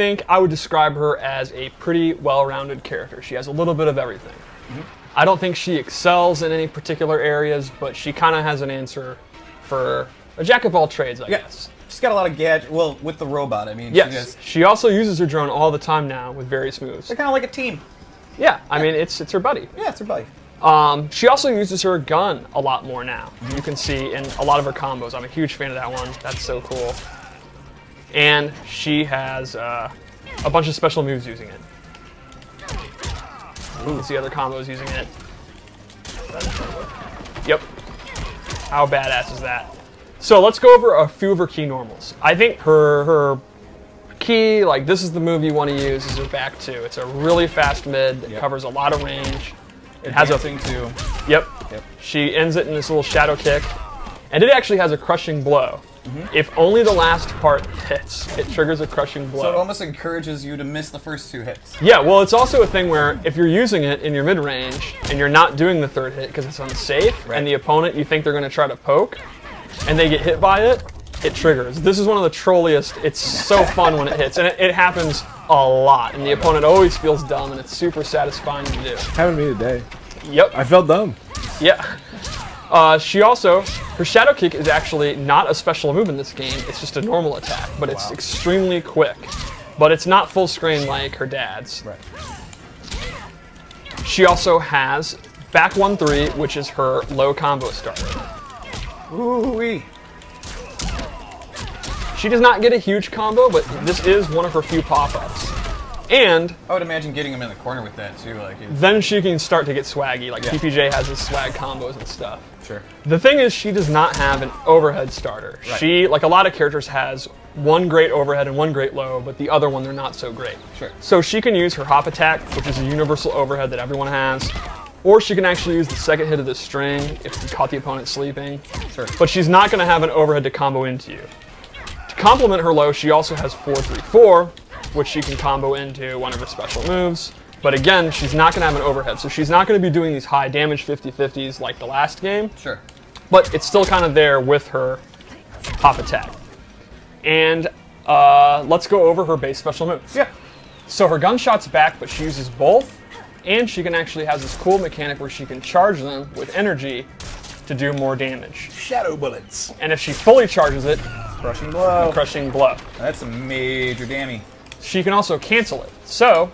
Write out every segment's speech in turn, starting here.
think I would describe her as a pretty well-rounded character. She has a little bit of everything. I don't think she excels in any particular areas, but she kind of has an answer for a jack of all trades, I guess. She's got a lot of gadgets. Well, with the robot, I mean. Yes. She also uses her drone all the time now with various moves. They're kind of like a team. Yeah, I mean, it's her buddy. Yeah, it's her buddy. She also uses her gun a lot more now. You can see in a lot of her combos. I'm a huge fan of that one. That's so cool. And she has a bunch of special moves using it. You can see other combos using it. Yep. How badass is that? So let's go over a few of her key normals. I think her key, like this is the move you want to use, is her back two. It's a really fast mid that covers a lot of range. It has a thing too. Yep. She ends it in this little shadow kick. And it actually has a crushing blow. If only the last part hits, it triggers a crushing blow. So it almost encourages you to miss the first two hits. Yeah, well, it's also a thing where if you're using it in your mid-range and you're not doing the third hit because it's unsafe, and the opponent, you think they're going to try to poke, and they get hit by it, it triggers. This is one of the trolliest. It's so fun when it hits, and it happens a lot, and the opponent always feels dumb, and it's super satisfying to do. Happened to me today. Yep. I felt dumb. Yeah. She also, her shadow kick is actually not a special move in this game. It's just a normal attack, but it's extremely quick. But it's not full screen like her dad's. Right. She also has back 1-3, which is her low combo starter. Ooh-wee. She does not get a huge combo, but this is one of her few pop-ups. And I would imagine getting him in the corner with that too. Then she can start to get swaggy, like PPJ has his swag combos and stuff. Sure. The thing is, she does not have an overhead starter. Right. She, like a lot of characters, has one great overhead and one great low, but the other one they're not so great. Sure. So she can use her hop attack, which is a universal overhead that everyone has, or she can actually use the second hit of the string if you caught the opponent sleeping. Sure. But she's not going to have an overhead to combo into you. To complement her low, she also has 4-3-4, which she can combo into one of her special moves. But again, she's not going to have an overhead, so she's not going to be doing these high damage 50-50s like the last game. Sure. But it's still kind of there with her hop attack. And let's go over her base special moves. Yeah. So her gunshot's back, but she uses both, and she can actually has this cool mechanic where she can charge them with energy to do more damage. Shadow bullets. And if she fully charges it, Crushing blow. crushing blow. That's a major damage. She can also cancel it. So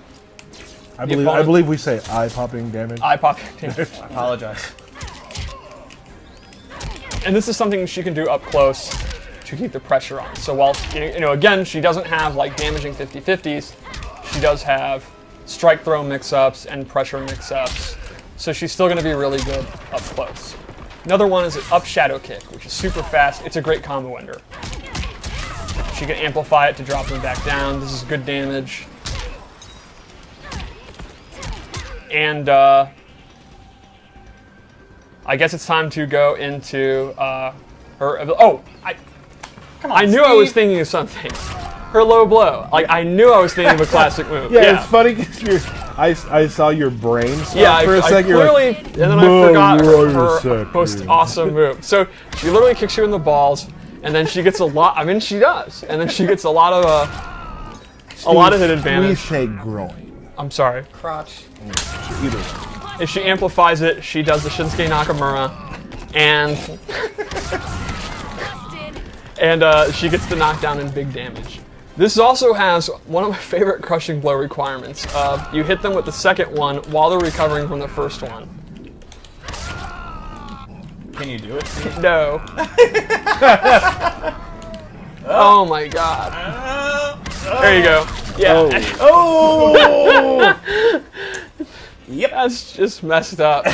I believe we say eye-popping damage. eye-popping damage. I apologize. And this is something she can do up close to keep the pressure on. So while, again, she doesn't have like damaging 50-50s, she does have strike throw mix-ups and pressure mix-ups. So she's still going to be really good up close. Another one is an up shadow kick, which is super fast. It's a great combo ender. She can amplify it to drop them back down. This is good damage. And I guess it's time to go into her. Oh, Come on, I knew Steve. I was thinking of something. Her low blow. Like I knew I was thinking of a classic move. Yeah, it's funny because I saw your brain stop Yeah, for a I second. clearly, like, and then I "Whoa, forgot wait a her second." most awesome move. So she literally kicks you in the balls, and then she gets a lot. I mean, she does, and then she gets a lot of hit advantage. We say groin. I'm sorry. Crotch. Either. If she amplifies it, she does the Shinsuke Nakamura, and she gets the knockdown and big damage. This also has one of my favorite crushing blow requirements. You hit them with the second one while they're recovering from the first one. Can you do it? No. Oh my god. There you go. Yeah. Oh. Yep. That's just messed up.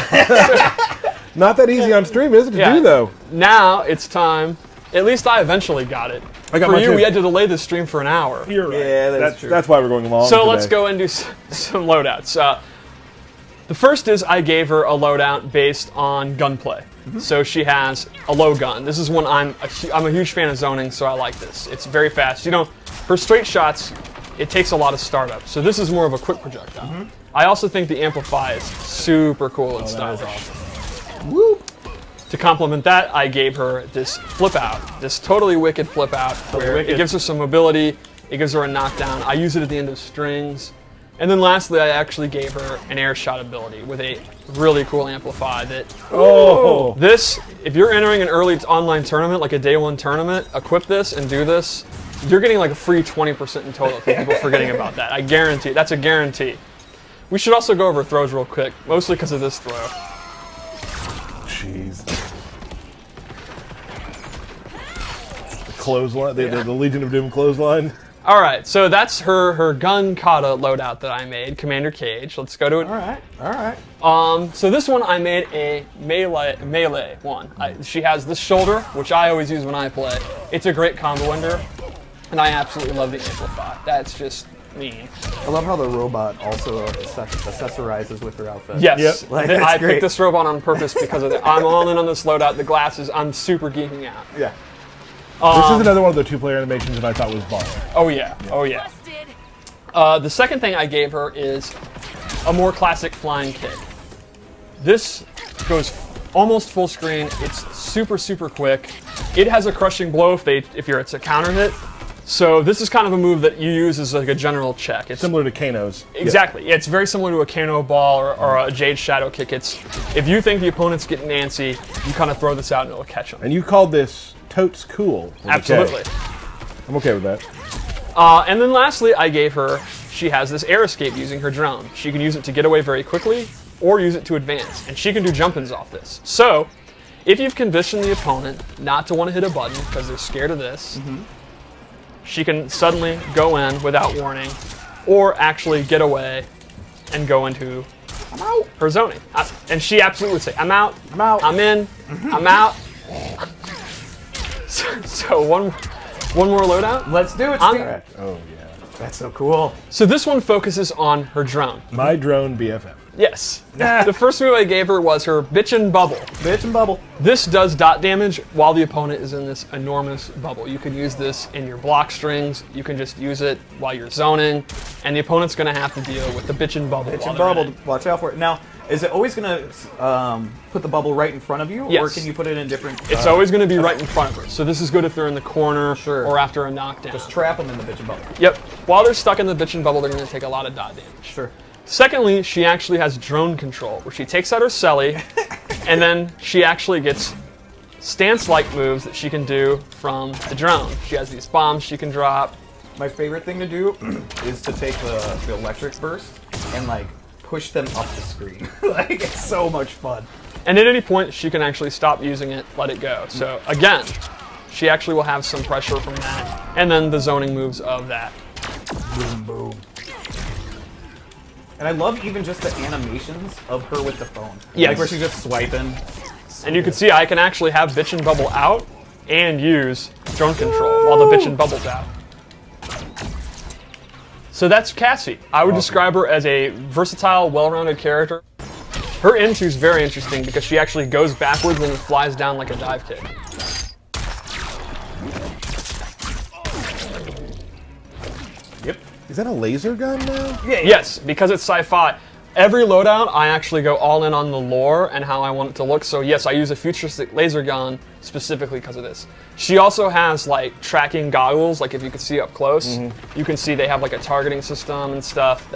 Not that easy on stream, is it, to do, though? Now it's time. At least I eventually got it. I got For mine you, too. we had to delay the stream for an hour. You're right. Yeah, that's true. That's why we're going long So today. let's go and do some loadouts. The first is I gave her a loadout based on gunplay. So she has a low gun. This is one I'm a huge fan of zoning, so I like this. It's very fast. For straight shots, it takes a lot of startup. So this is more of a quick projectile. I also think the amplify is super cool and stylish. Whoop. To complement that, I gave her this flip out, this totally wicked flip out, where it gives her some mobility, It gives her a knockdown. I use it at the end of strings. And then lastly, I actually gave her an air shot ability with a really cool amplify that... Oh! This, if you're entering an early online tournament, like a day one tournament, equip this and do this, you're getting like a free 20% in total for people forgetting about that. I guarantee. That's a guarantee. We should also go over throws real quick, mostly because of this throw. Jeez. The clothesline, the Legion of Doom clothesline. All right, so that's her gun kata loadout that I made, Commander Cage. Let's go to it. All right. So this one I made a melee one. She has this shoulder, which I always use when I play. It's a great combo ender, and I absolutely love the amplify. That's just mean. I love how the robot also accessorizes with her outfit. Yes, Yep. Like, I that's picked great. this robot on purpose because of it. I'm all in on this loadout. The glasses, I'm super geeking out. Yeah. This is another one of the two-player animations that I thought was bomb. Oh yeah, oh yeah. The second thing I gave her is a more classic flying kick. This goes almost full screen. It's super, super quick. It has a crushing blow if it's a counter hit. So this is kind of a move that you use as like a general check. It's Similar to Kano's. exactly. Yeah, it's very similar to a Kano ball or a Jade Shadow kick. It's if you think the opponent's getting antsy, you kind of throw this out and it'll catch them. And you called this totes cool. with a K. Absolutely. I'm okay with that. And then lastly, I gave her, she has this air escape using her drone. She can use it to get away very quickly or use it to advance. And she can do jump-ins off this. So, if you've conditioned the opponent not to want to hit a button because they're scared of this, she can suddenly go in without warning or actually get away and go into her zoning. And she absolutely would say, I'm out, I'm in, I'm out. So one more loadout. Let's do it, I'm- Steve. Oh, yeah. That's so cool. So this one focuses on her drone. My drone BFF. Yes. The first move I gave her was her Bitchin' Bubble. Bitch and bubble. This does dot damage while the opponent is in this enormous bubble. You can use this in your block strings. You can just use it while you're zoning. And the opponent's going to have to deal with the Bitchin' Bubble. Bitch while and they're bubble. in it. Watch out for it. Now, is it always going to put the bubble right in front of you? Or Yes. can you put it in different... It's always going to be right in front of her. So this is good if they're in the corner Sure. or after a knockdown. Just trap them in the bitch and bubble. Yep. While they're stuck in the Bitchin' Bubble, they're going to take a lot of dot damage. Sure. Secondly, she actually has drone control, where she takes out her celly, and then she actually gets stance-like moves that she can do from the drone. She has these bombs she can drop. My favorite thing to do is to take the electric burst and, like, push them up the screen. Like, it's so much fun. And at any point, she can actually stop using it, let it go. So again, she actually will have some pressure from that, and then the zoning moves of that. Boom, boom. And I love even just the animations of her with the phone. Yes. Like where she's just swiping. And you can see I can actually have Bitchin' Bubble out and use drone control while the Bitchin' Bubble's out. So that's Cassie. I would describe her as a versatile, well-rounded character. Her into's very interesting because she actually goes backwards and flies down like a dive kick. Yep. Is that a laser gun now? Yeah. Yes, because it's sci-fi. Every loadout, I actually go all in on the lore and how I want it to look. So yes, I use a futuristic laser gun specifically because of this. She also has like tracking goggles, like if you can see up close, you can see they have like a targeting system and stuff.